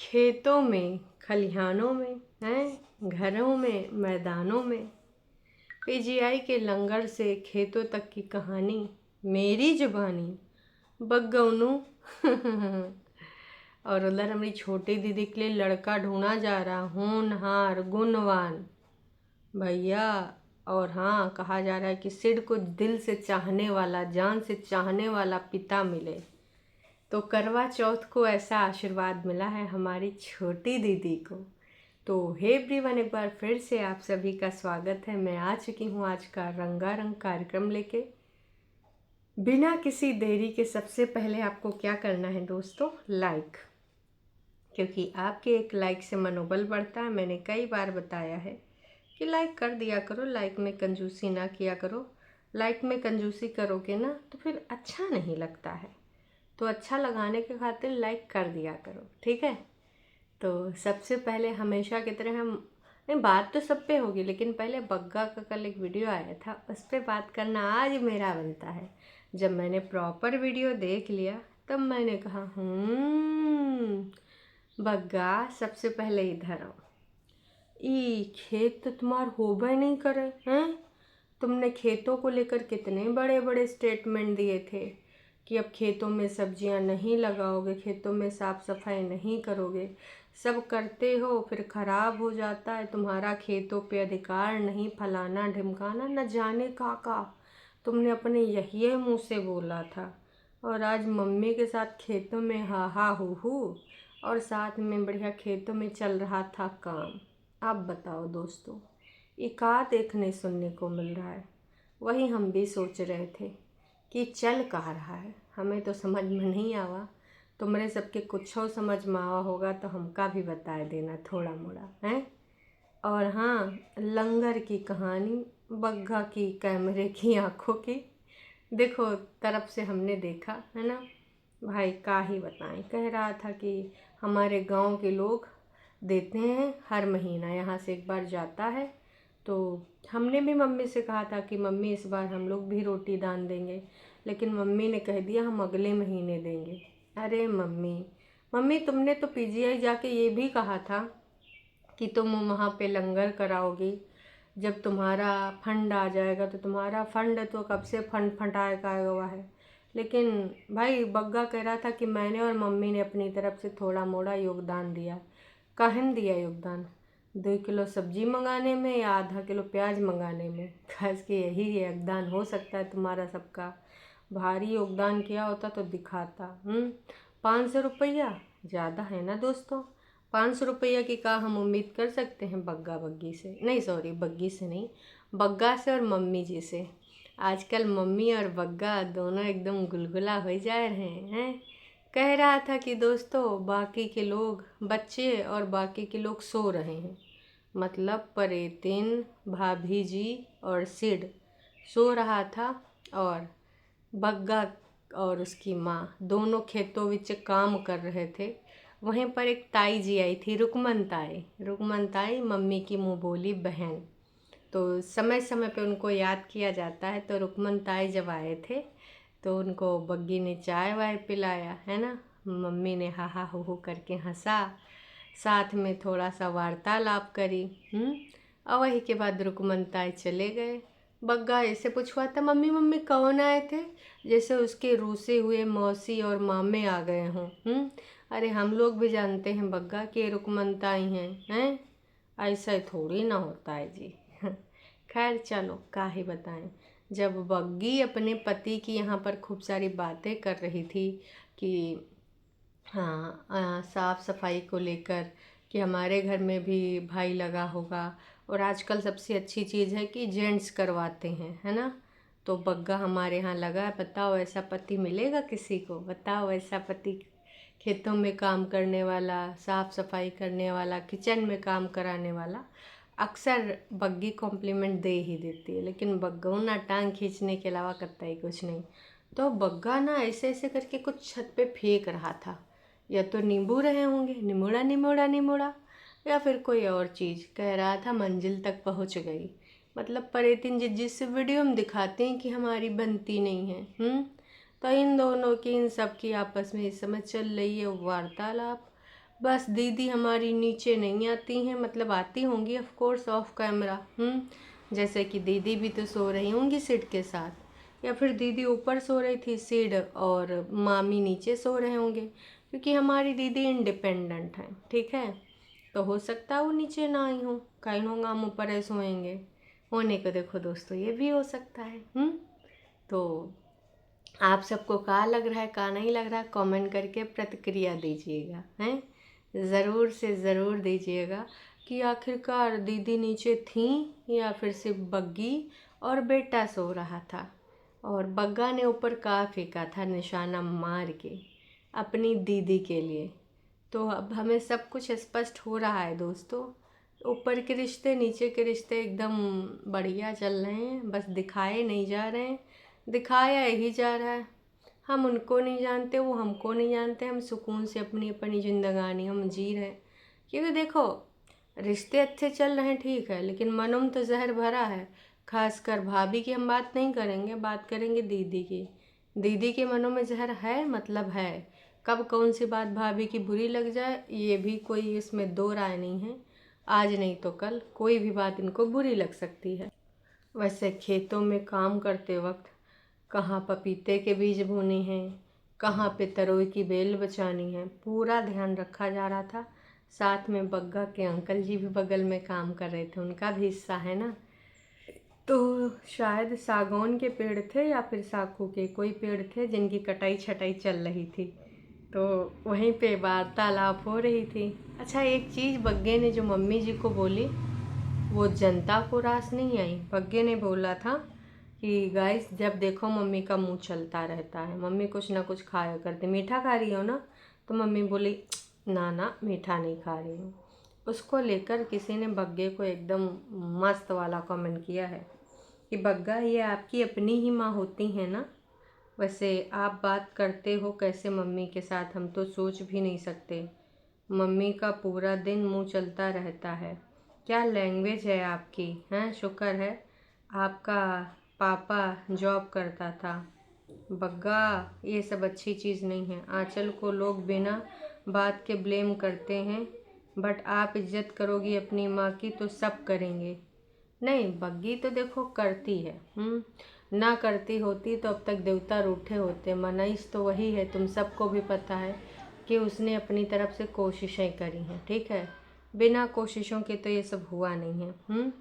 खेतों में, खलिहानों में, हैं घरों में, मैदानों में, पीजीआई के लंगर से खेतों तक की कहानी, मेरी जुबानी बग्गौनू। और उधर हमारी छोटी दीदी के लिए लड़का ढूंढा जा रहा, होनहार गुणवान भैया। और हाँ, कहा जा रहा है कि सिड को दिल से चाहने वाला, जान से चाहने वाला पिता मिले। तो करवा चौथ को ऐसा आशीर्वाद मिला है हमारी छोटी दीदी को। तो हे एवरीवन, एक बार फिर से आप सभी का स्वागत है। मैं आ चुकी हूँ आज का रंगारंग कार्यक्रम लेके। बिना किसी देरी के सबसे पहले आपको क्या करना है दोस्तों, लाइक, क्योंकि आपके एक लाइक से मनोबल बढ़ता है। मैंने कई बार बताया है कि लाइक कर दिया करो, लाइक में कंजूसी ना किया करो। लाइक में कंजूसी करोगे ना तो फिर अच्छा नहीं लगता है, तो अच्छा लगाने के खातिर लाइक कर दिया करो, ठीक है। तो सबसे पहले हमेशा की तरह हम, नहीं बात तो सब पे होगी, लेकिन पहले बग्गा का कल एक वीडियो आया था, उस पर बात करना आज मेरा बनता है। जब मैंने प्रॉपर वीडियो देख लिया तब मैंने कहा बग्गा सबसे पहले इधर आओ। ई खेत तो तुम्हार होबे नहीं करे हैं। तुमने खेतों को लेकर कितने बड़े बड़े स्टेटमेंट दिए थे कि अब खेतों में सब्जियां नहीं लगाओगे, खेतों में साफ सफाई नहीं करोगे, सब करते हो फिर खराब हो जाता है, तुम्हारा खेतों पे अधिकार नहीं, फलाना ढिमकाना न जाने का तुमने अपने यही मुंह से बोला था। और आज मम्मी के साथ खेतों में हा हा हू और साथ में बढ़िया खेतों में चल रहा था काम। आप बताओ दोस्तों, ये क्या देखने सुनने को मिल रहा है। वही हम भी सोच रहे थे कि चल कहाँ रहा है, हमें तो समझ में नहीं आवा। तुमरे सबके कुछ हो समझ में आवा होगा तो हमका भी बता देना थोड़ा मोड़ा है। और हाँ, लंगर की कहानी बग्गा की कैमरे की आंखों की देखो तरफ से हमने देखा है ना भाई, का ही बताएं। कह रहा था कि हमारे गांव के लोग देते हैं, हर महीना यहाँ से एक बार जाता है। तो हमने भी मम्मी से कहा था कि मम्मी इस बार हम लोग भी रोटी दान देंगे, लेकिन मम्मी ने कह दिया हम अगले महीने देंगे। अरे मम्मी तुमने तो पीजीआई जाके ये भी कहा था कि तुम वहाँ पे लंगर कराओगी, जब तुम्हारा फंड आ जाएगा। तो तुम्हारा फंड तो कब से फंड फटाया हुआ है। लेकिन भाई बग्गा कह रहा था कि मैंने और मम्मी ने अपनी तरफ से थोड़ा मोड़ा योगदान दिया। काहन दिया योगदान? 2 किलो सब्जी मंगाने में या आधा किलो प्याज मंगाने में? खास के यही योगदान हो सकता है तुम्हारा सबका। भारी योगदान किया होता तो दिखाता। 500 रुपया ज़्यादा है ना दोस्तों। 500 रुपया की का हम उम्मीद कर सकते हैं बग्गा बग्गी से, नहीं सॉरी बग्गी से नहीं, बग्गा से और मम्मी जी से। आजकल मम्मी और बग्गा दोनों एकदम गुलगुला हो जा रहे हैं। कह रहा था कि दोस्तों बाकी के लोग, बच्चे और बाकी के लोग सो रहे हैं, मतलब परेतिन, भाभी जी और सिड सो रहा था, और बग्गा और उसकी माँ दोनों खेतों विच काम कर रहे थे। वहीं पर एक ताई जी आई थी, रुकमन ताई मम्मी की मुँह बोली बहन। तो समय समय पे उनको याद किया जाता है। तो रुकमन ताई जब आए थे तो उनको बग्गी ने चाय वाय पिलाया है ना। मम्मी ने हा हा हो करके हंसा, साथ में थोड़ा सा वार्तालाप करी। और वही के बाद रुकमन ताई चले गए। बग्गा ऐसे पूछवा था, मम्मी मम्मी कौन आए थे, जैसे उसके रूसे हुए मौसी और मामे आ गए हों। अरे हम लोग भी जानते हैं बग्गा कि रुकमन ताई हैं। ऐसा थोड़ी ना होता है जी। खैर चलो का ही बताएं। जब बग्गी अपने पति की यहाँ पर खूब सारी बातें कर रही थी कि हाँ साफ़ सफाई को लेकर, कि हमारे घर में भी भाई लगा होगा, और आजकल सबसे अच्छी चीज़ है कि जेंट्स करवाते हैं, है ना। तो बग्गा हमारे यहाँ लगा है। बताओ ऐसा पति मिलेगा किसी को? बताओ ऐसा पति, खेतों में काम करने वाला, साफ़ सफाई करने वाला, किचन में काम कराने वाला। अक्सर बग्गी कॉम्प्लीमेंट दे ही देती है, लेकिन बग्गा ना टांग खींचने के अलावा करता ही कुछ नहीं। तो बग्गा ना ऐसे ऐसे करके कुछ छत पे फेंक रहा था, या तो नींबू रहे होंगे, निमोड़ा निमोड़ा निमोड़ा, या फिर कोई और चीज़। कह रहा था मंजिल तक पहुंच गई। मतलब परेतिन जिस वीडियो में दिखाते हैं कि हमारी बनती नहीं है। तो इन दोनों की, इन सब की आपस में इस समय चल रही है वार्तालाप। बस दीदी हमारी नीचे नहीं आती हैं, मतलब आती होंगी ऑफ कोर्स ऑफ कैमरा। जैसे कि दीदी भी तो सो रही होंगी सिड के साथ, या फिर दीदी ऊपर सो रही थी सिड और मामी नीचे सो रहे होंगे, क्योंकि हमारी दीदी इंडिपेंडेंट हैं, ठीक है। तो हो सकता है वो नीचे ना आई हो, कहीं होंगे हम ऊपर ही सोएंगे, होने को देखो दोस्तों ये भी हो सकता है। तो आप सबको क्या लग रहा है क्या नहीं लग रहा है, कमेंट करके प्रतिक्रिया दीजिएगा, हैं ज़रूर से ज़रूर दीजिएगा कि आखिरकार दीदी नीचे थी या फिर सिर्फ बग्गी और बेटा सो रहा था, और बग्गा ने ऊपर का फेंका था निशाना मार के अपनी दीदी के लिए। तो अब हमें सब कुछ स्पष्ट हो रहा है दोस्तों, ऊपर के रिश्ते नीचे के रिश्ते एकदम बढ़िया चल रहे हैं, बस दिखाए नहीं जा रहे हैं, दिखाया ही जा रहा है। हम उनको नहीं जानते, वो हमको नहीं जानते, हम सुकून से अपनी अपनी ज़िंदगानी हम जी रहे हैं। क्योंकि देखो रिश्ते अच्छे चल रहे हैं ठीक है, लेकिन मनों में तो जहर भरा है। खासकर भाभी की हम बात नहीं करेंगे, बात करेंगे दीदी की। दीदी के मनों में जहर है, मतलब है। कब कौन सी बात भाभी की बुरी लग जाए ये भी कोई इसमें दो राय नहीं है। आज नहीं तो कल कोई भी बात इनको बुरी लग सकती है। वैसे खेतों में काम करते वक्त कहाँ पपीते के बीज बोने हैं, कहाँ पे तरोई की बेल बचानी है, पूरा ध्यान रखा जा रहा था। साथ में बग्गा के अंकल जी भी बगल में काम कर रहे थे, उनका भी हिस्सा है ना। तो शायद सागौन के पेड़ थे या फिर साखू के कोई पेड़ थे जिनकी कटाई छटाई चल रही थी, तो वहीं पे वार्तालाप हो रही थी। अच्छा एक चीज़ बग्गे ने जो मम्मी जी को बोली वो जनता को रास नहीं आई। बग्गे ने बोला था कि गाइस जब देखो मम्मी का मुंह चलता रहता है, मम्मी कुछ ना कुछ खाया करते, मीठा खा रही हो ना, तो मम्मी बोली ना ना मीठा नहीं खा रही हूँ। उसको लेकर किसी ने बग्गे को एकदम मस्त वाला कमेंट किया है कि बग्गा ये आपकी अपनी ही माँ होती हैं ना, वैसे आप बात करते हो कैसे मम्मी के साथ हम तो सोच भी नहीं सकते। मम्मी का पूरा दिन मुंह चलता रहता है, क्या लैंग्वेज है आपकी, हैं शुक्र है आपका पापा जॉब करता था। बग्गा ये सब अच्छी चीज़ नहीं है, आंचल को लोग बिना बात के ब्लेम करते हैं, बट आप इज्जत करोगी अपनी माँ की तो सब करेंगे। नहीं बग्गी तो देखो करती है, ना करती होती तो अब तक देवता रूठे होते। मनीष तो वही है, तुम सबको भी पता है कि उसने अपनी तरफ से कोशिशें करी हैं, ठीक है। बिना कोशिशों के तो ये सब हुआ नहीं है।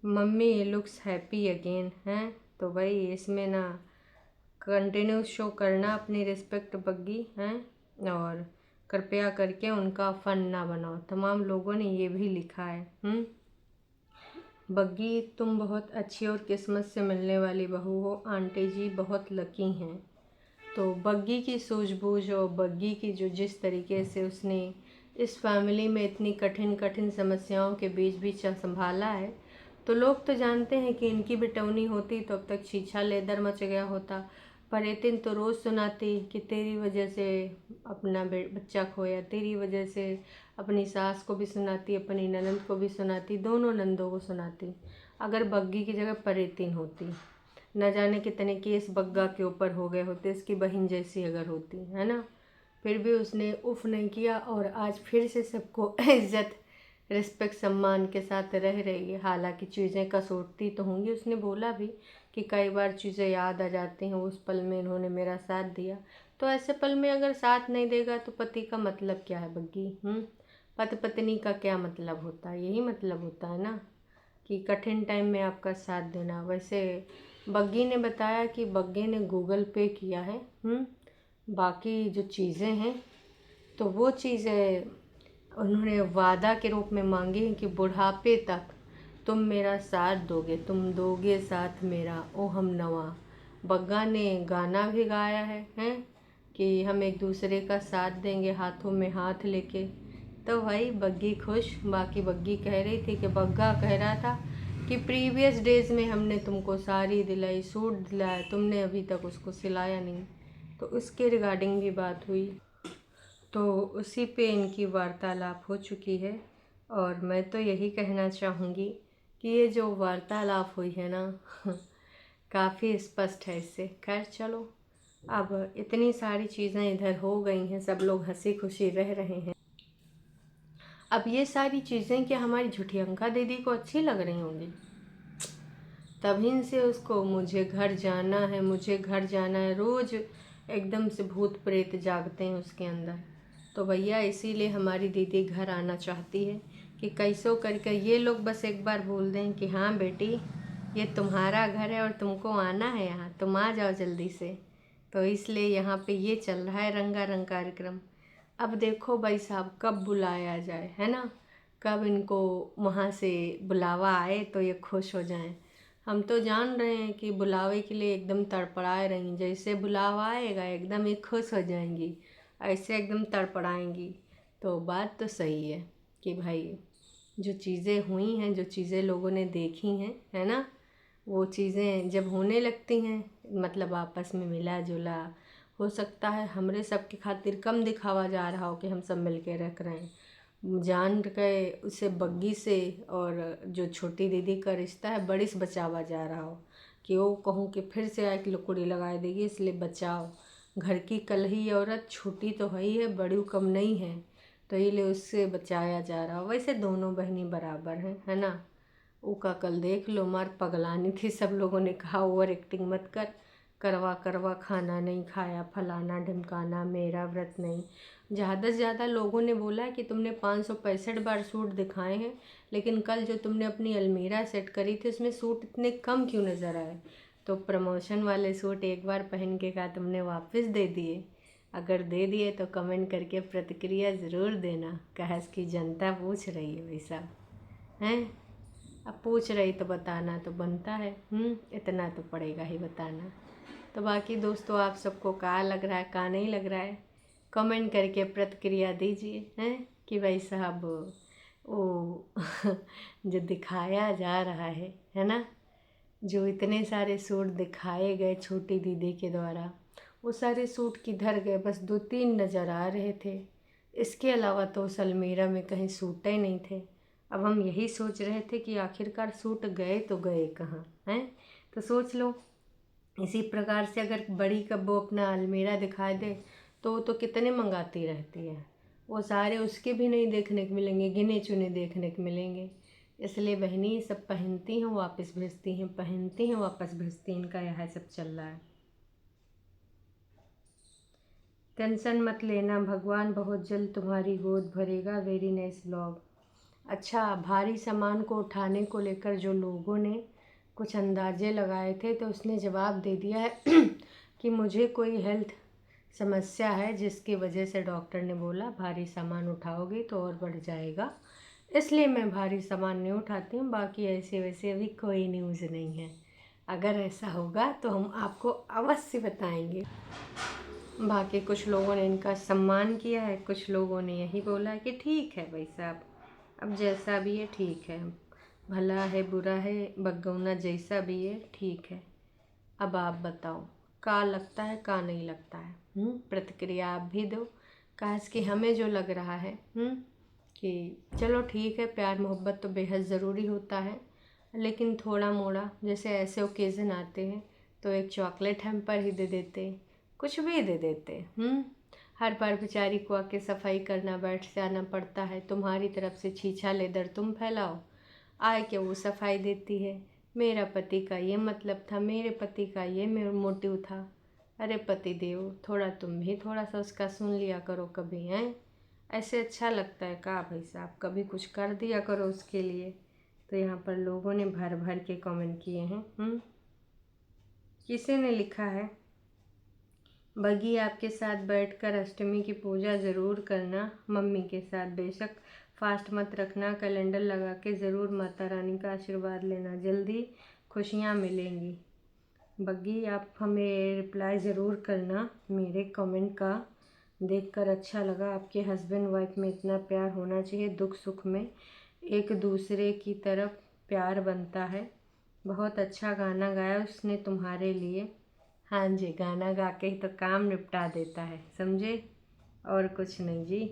मम्मी लुक्स हैप्पी अगेन हैं, तो भाई इसमें ना कंटिन्यू शो करना अपनी रिस्पेक्ट बग्गी हैं, और कृपया करके उनका फन ना बनाओ। तमाम लोगों ने ये भी लिखा है। बग्गी तुम बहुत अच्छी और किस्मत से मिलने वाली बहू हो, आंटी जी बहुत लकी हैं। तो बग्गी की सूझबूझ और बग्गी की जो जिस तरीके से उसने इस फैमिली में इतनी कठिन कठिन समस्याओं के बीच भी संभाला है, तो लोग तो जानते हैं कि इनकी बिटौनी होती तो अब तक छीछा लेदर मच गया होता। पर एतिन तो रोज़ सुनाती कि तेरी वजह से अपना बच्चा खोया, तेरी वजह से अपनी सास को भी सुनाती, अपनी ननद को भी सुनाती, दोनों नंदों को सुनाती। अगर बग्गी की जगह परेतिन होती, न जाने कितने केस बग्गा के ऊपर हो गए होते, इसकी बहन जैसी अगर होती, है ना। फिर भी उसने उफ नहीं किया और आज फिर से सबको इज्जत रिस्पेक्ट सम्मान के साथ रह रही है। हालांकि चीज़ें कसौटी तो होंगी, उसने बोला भी कि कई बार चीज़ें याद आ जाती हैं, उस पल में इन्होंने मेरा साथ दिया। तो ऐसे पल में अगर साथ नहीं देगा तो पति का मतलब क्या है बग्गी? पति पत्नी का क्या मतलब होता है? यही मतलब होता है ना कि कठिन टाइम में आपका साथ देना। वैसे बग्गी ने बताया कि बग्गे ने गूगल पे किया है। बाकी जो चीज़ें हैं तो वो चीज़ें उन्होंने वादा के रूप में मांगी हैं कि बुढ़ापे तक तुम मेरा साथ दोगे, तुम दोगे साथ मेरा ओ हम नवा। बग्गा ने गाना भी गाया है कि हम एक दूसरे का साथ देंगे हाथों में हाथ लेके। तो भाई बग्गी खुश। बाकी बग्गी कह रही थी कि बग्गा कह रहा था कि प्रीवियस डेज में हमने तुमको साड़ी दिलाई, सूट दिलाया, तुमने अभी तक उसको सिलाया नहीं। तो उसके रिगार्डिंग भी बात हुई, तो उसी पे इनकी वार्तालाप हो चुकी है। और मैं तो यही कहना चाहूँगी कि ये जो वार्तालाप हुई है ना काफ़ी स्पष्ट है इससे। खैर चलो, अब इतनी सारी चीज़ें इधर हो गई हैं, सब लोग हंसी खुशी रह रहे हैं। अब ये सारी चीज़ें क्या हमारी झुठियंका दीदी को अच्छी लग रही होंगी? तभी से उसको मुझे घर जाना है, मुझे घर जाना है, रोज़ एकदम से भूत प्रेत जागते हैं उसके अंदर। तो भैया इसीलिए हमारी दीदी घर आना चाहती है कि कैसो करके ये लोग बस एक बार बोल दें कि हाँ बेटी ये तुम्हारा घर है और तुमको आना है यहाँ, तुम आ जाओ जल्दी से। तो इसलिए यहाँ पे ये चल रहा है रंगारंग कार्यक्रम। अब देखो भाई साहब कब बुलाया जाए, है ना, कब इनको वहाँ से बुलावा आए तो ये खुश हो जाएं। हम तो जान रहे हैं कि बुलावे के लिए एकदम तड़पड़ाए रहेंगी, जैसे बुलावा आएगा एकदम ही खुश हो जाएंगी, ऐसे एकदम तड़पड़ाएंगी। तो बात तो सही है कि भाई जो चीज़ें हुई हैं, जो चीज़ें लोगों ने देखी हैं, है ना, वो चीज़ें जब होने लगती हैं, मतलब आपस में मिला जुला, हो सकता है हमरे सबके खातिर कम दिखावा जा रहा हो कि हम सब मिलके रख रहे हैं, जान के उसे बग्गी से और जो छोटी दीदी का रिश्ता है बड़ी से बचावा जा रहा हो कि वो कहूँ कि फिर से आके लुकड़ी लगा देगी, इसलिए बचाओ। घर की कलही औरत छोटी तो है ही है, बड़ी कम नहीं है, तो इसलिए उससे बचाया जा रहा हो। वैसे दोनों बहनी बराबर हैं, है ना। उका कल देख लो मार पगलानी थी, सब लोगों ने कहा ओवर एक्टिंग मत कर, करवा करवा खाना नहीं खाया, फलाना ढिमकाना, मेरा व्रत नहीं। ज़्यादा से ज़्यादा लोगों ने बोला कि तुमने 565 बार सूट दिखाए हैं, लेकिन कल जो तुमने अपनी अलमीरा सेट करी थी उसमें सूट इतने कम क्यों नज़र आए? तो प्रमोशन वाले सूट एक बार पहन के का तुमने वापस दे दिए? अगर दे दिए तो कमेंट करके प्रतिक्रिया ज़रूर देना, कहे कि जनता पूछ रही है वैसा, हैं? अब पूछ रही तो बताना तो बनता है, इतना तो पड़ेगा ही बताना। तो बाकी दोस्तों आप सबको क्या लग रहा है, क्या नहीं लग रहा है, कमेंट करके प्रतिक्रिया दीजिए, हैं कि भाई साहब वो जो दिखाया जा रहा है ना, जो इतने सारे सूट दिखाए गए छोटी दीदी के द्वारा, वो सारे सूट किधर गए? बस 2-3 नज़र आ रहे थे, इसके अलावा तो उस अलमीरा में कहीं सूट ही नहीं थे। अब हम यही सोच रहे थे कि आखिरकार सूट गए तो गए कहाँ, हैं? तो सोच लो इसी प्रकार से अगर बड़ी कब वो अपना अलमीरा दिखा दे तो वो तो कितने मंगाती रहती है, वो सारे उसके भी नहीं देखने को मिलेंगे, गिने चुने देखने को मिलेंगे। इसलिए बहनी सब पहनती हैं वापस भेजती हैं, पहनती हैं वापस भेजती हैं, इनका यह सब चल रहा है। टेंशन मत लेना, भगवान बहुत जल्द तुम्हारी गोद भरेगा। Very nice blog. अच्छा, भारी सामान को उठाने को लेकर जो लोगों ने कुछ अंदाजे लगाए थे तो उसने जवाब दे दिया है कि मुझे कोई हेल्थ समस्या है जिसकी वजह से डॉक्टर ने बोला भारी सामान उठाओगे तो और बढ़ जाएगा, इसलिए मैं भारी सामान नहीं उठाती हूँ। बाकी ऐसे वैसे अभी कोई न्यूज़ नहीं है, अगर ऐसा होगा तो हम आपको अवश्य बताएंगे। बाकी कुछ लोगों ने इनका सम्मान किया है, कुछ लोगों ने यही बोला है कि ठीक है भाई साहब, अब जैसा भी है ठीक है, भला है बुरा है बगौना जैसा भी है ठीक है। अब आप बताओ का लगता है का नहीं लगता है, प्रतिक्रिया आप भी दो। काश कि हमें जो लग रहा है कि चलो ठीक है, प्यार मोहब्बत तो बेहद ज़रूरी होता है, लेकिन थोड़ा मोड़ा जैसे ऐसे ओकेज़न आते हैं तो एक चॉकलेट हैम्पर ही दे देते, कुछ भी दे देते। हर बार बेचारी को आके सफाई करना बैठ जाना पड़ता है, तुम्हारी तरफ से छीछा लेदर तुम फैलाओ, आए के वो सफाई देती है। मेरा पति का ये मतलब था, मेरे पति का ये मोटिव था। अरे पति देव, थोड़ा तुम भी थोड़ा सा उसका सुन लिया करो कभी, हैं? ऐसे अच्छा लगता है का भाई साहब? कभी कुछ कर दिया करो उसके लिए। तो यहाँ पर लोगों ने भर भर के कमेंट किए हैं। किसी ने लिखा है बगी आपके साथ बैठकर अष्टमी की पूजा ज़रूर करना, मम्मी के साथ बेशक फास्ट मत रखना, कैलेंडर लगा के ज़रूर माता रानी का आशीर्वाद लेना, जल्दी खुशियाँ मिलेंगी। बग्गी आप हमें रिप्लाई ज़रूर करना, मेरे कमेंट का देखकर अच्छा लगा। आपके हस्बैंड वाइफ में इतना प्यार होना चाहिए, दुख सुख में एक दूसरे की तरफ प्यार बनता है। बहुत अच्छा गाना गाया उसने तुम्हारे लिए। हाँ जी, गाना गा के ही तो काम निपटा देता है, समझे, और कुछ नहीं जी।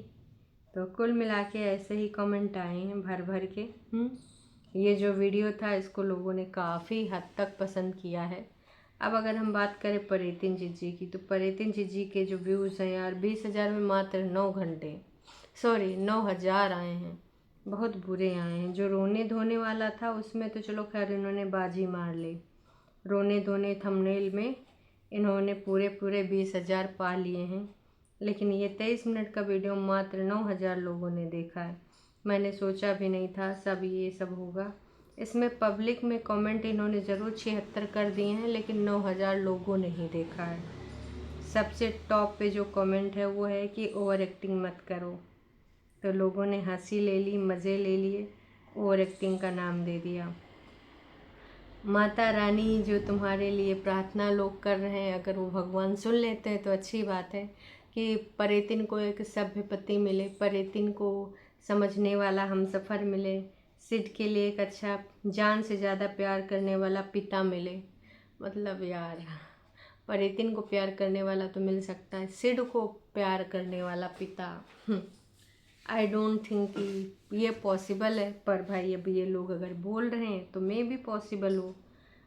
तो कुल मिला के ऐसे ही कमेंट आए हैं भर भर के। ये जो वीडियो था इसको लोगों ने काफ़ी हद तक पसंद किया है। अब अगर हम बात करें परेतिन जीजी की, तो परेतिन जीजी के जो व्यूज़ हैं यार 20,000 में मात्र 9 घंटे, सॉरी 9,000 आए हैं। बहुत बुरे आए हैं। जो रोने धोने वाला था उसमें तो चलो खैर इन्होंने बाजी मार ली। रोने धोने थंबनेल में इन्होंने पूरे 20,000 पा लिए हैं, लेकिन ये 23 मिनट का वीडियो मात्र 9,000 लोगों ने देखा है। मैंने सोचा भी नहीं था ये सब होगा। इसमें पब्लिक में कमेंट इन्होंने ज़रूर 76 कर दिए हैं, लेकिन 9,000 लोगों ने ही देखा है। सबसे टॉप पे जो कमेंट है वो है कि ओवर एक्टिंग मत करो। तो लोगों ने हंसी ले ली, मज़े ले लिए, ओवर एक्टिंग का नाम दे दिया। माता रानी जो तुम्हारे लिए प्रार्थना लोग कर रहे हैं, अगर वो भगवान सुन लेते हैं तो अच्छी बात है कि परेतिन को एक सभ्य पति मिले, परेतिन को समझने वाला हमसफ़र मिले, सिड के लिए एक अच्छा जान से ज़्यादा प्यार करने वाला पिता मिले। मतलब यार, परेतिन को प्यार करने वाला तो मिल सकता है, सिड को प्यार करने वाला पिता आई डोंट थिंक कि ये पॉसिबल है। पर भाई अब ये लोग अगर बोल रहे हैं तो मे भी पॉसिबल हो।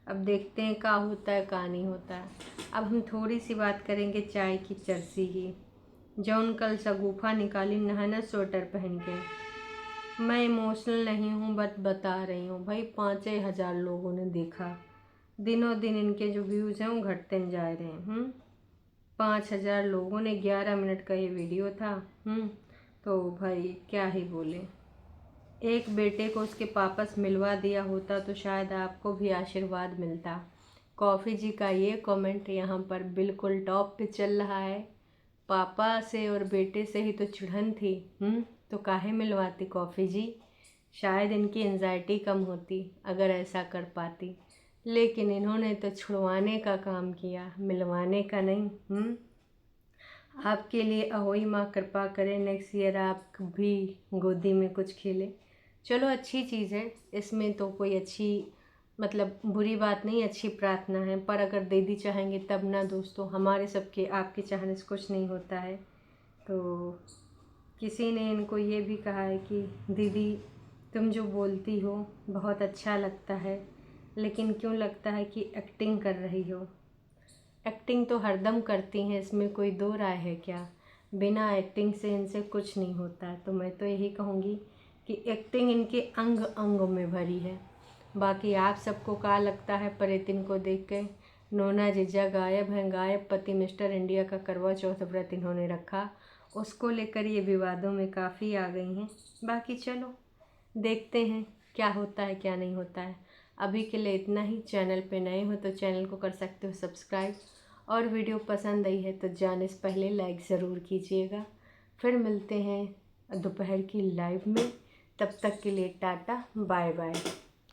अब देखते हैं क्या होता है क्या नहीं होता है। अब हम थोड़ी सी बात करेंगे चाय की चर्सी की। जौन कल शगुफा निकाली नहाना स्वेटर पहन के। मैं इमोशनल नहीं हूँ, बट बता रही हूँ भाई, 5,000 लोगों ने देखा। दिनों दिन इनके जो व्यूज़ हैं वो घटते जा रहे हैं। 5,000 लोगों ने, 11 मिनट का ये वीडियो था। तो भाई क्या ही बोले। एक बेटे को उसके पापा से मिलवा दिया होता तो शायद आपको भी आशीर्वाद मिलता। कॉफ़ी जी का ये कमेंट यहाँ पर बिल्कुल टॉप पे चल रहा है। पापा से और बेटे से ही तो चिढ़न थी, तो काहे मिलवाती कॉफ़ी जी। शायद इनकी एंजाइटी कम होती अगर ऐसा कर पाती, लेकिन इन्होंने तो छुड़वाने का काम किया, मिलवाने का नहीं। आपके लिए अहोई माँ कृपा करें, नेक्स्ट ईयर आप भी गोदी में कुछ खेले। चलो अच्छी चीज़ है, इसमें तो कोई अच्छी मतलब बुरी बात नहीं, अच्छी प्रार्थना है। पर अगर दीदी चाहेंगे तब ना दोस्तों, हमारे सबके आपके चाहने से कुछ नहीं होता है। तो किसी ने इनको ये भी कहा है कि दीदी तुम जो बोलती हो बहुत अच्छा लगता है, लेकिन क्यों लगता है कि एक्टिंग कर रही हो। एक्टिंग तो हरदम करती हैं, इसमें कोई दो राय है क्या। बिना एक्टिंग से इनसे कुछ नहीं होता है। तो मैं तो यही कहूँगी कि एक्टिंग इनके अंग अंग में भरी है। बाकी आप सबको क्या लगता है परेतिन को देख के। नोना जीजा गायब हैं, गायब पति मिस्टर इंडिया का करवा चौथ व्रत इन्होंने रखा, उसको लेकर ये विवादों में काफ़ी आ गई हैं। बाकी चलो देखते हैं क्या होता है क्या नहीं होता है। अभी के लिए इतना ही। चैनल पे नए हो तो चैनल को कर सकते हो सब्सक्राइब, और वीडियो पसंद आई है तो जाने से पहले लाइक ज़रूर कीजिएगा। फिर मिलते हैं दोपहर की लाइव में, तब तक के लिए टाटा बाय बाय।